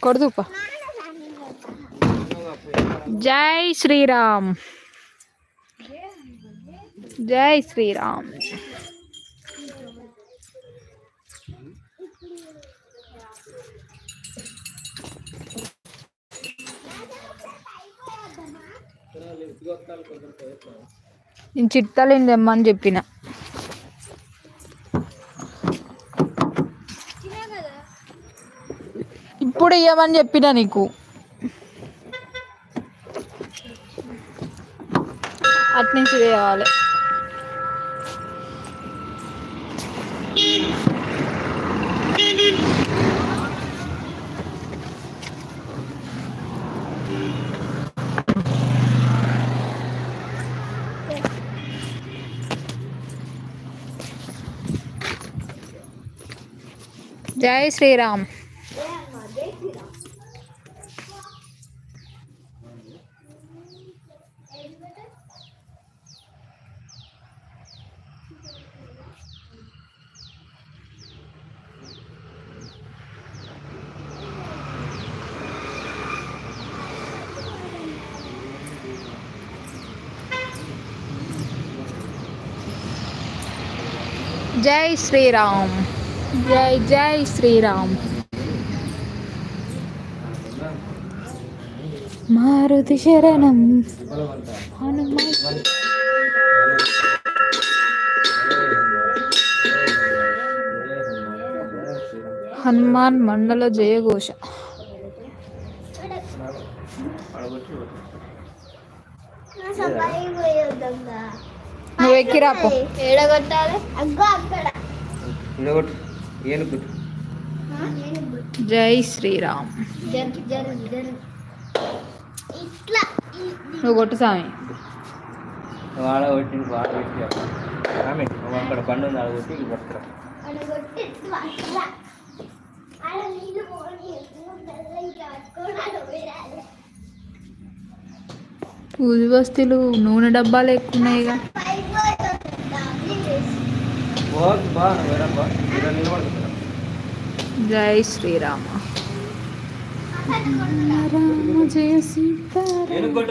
కొడుదుప. జై శ్రీరామ్, జై శ్రీరామ్. నేను చిట్టాలేని తెమ్మని చెప్పిన. ఇప్పుడు ఇవ్వమని చెప్పిన నీకు. అట్నుంచి తేవాలి. జై శ్రీరామ్. జై శ్రీరామ్, జై జై శ్రీరామ్. మారుతి శరణం హనుమాన్ మండల జయఘోష. నువ్వు ఎక్కిరాపో. జై శ్రీరామ్. నువ్వు కొట్టు స్వామి. అక్కడ పండు కొట్టి పట్టుకురా. పూజ వస్తువులు నూనె డబ్బాలు ఎక్కున్నాయిగా. జై శ్రీరామ. రామ జయ సీతారామ.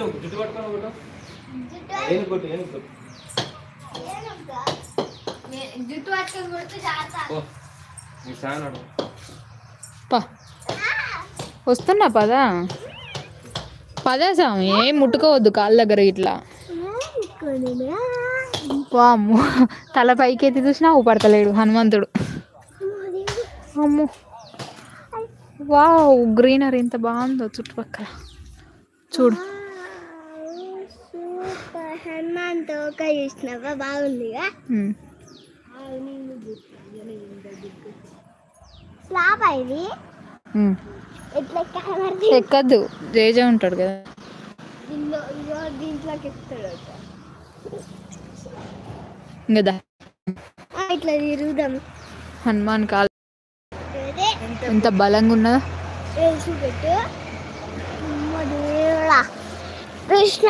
వస్తున్నా పదా పదా స్వామి. ఏం ముట్టుకోవద్దు కాళ్ళ దగ్గర ఇట్లా. వామ్మో, తల పైకి ఎత్తి చూసినా ఊపడతలేడు హనుమంతుడు. అమ్మో, వావ్, గ్రీనరీ ఎంత బాగుందో చుట్టుపక్కల. చూడు. ఎక్కద్దు, జేజ ఉంటాడు కదా. ఇంకా ఇట్లా తిరుగుదాం. హనుమాన్ కాల్ ఎంత బలంగా ఉన్నదా. కృష్ణ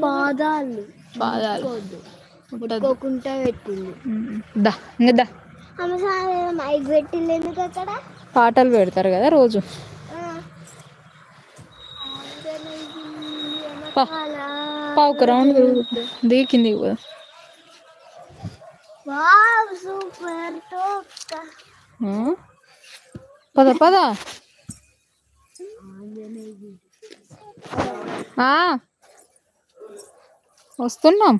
పాదాలు పాదాలు ముట్టుకోకుండా పెట్టింది. దా ఇంకా దా. మైక్ పెట్టింది ఎందుకు? అక్కడ పాటలు పెడతారు కదా రోజు. పావుకు రౌండ్ దిగింది. పద పద. వస్తున్నాం.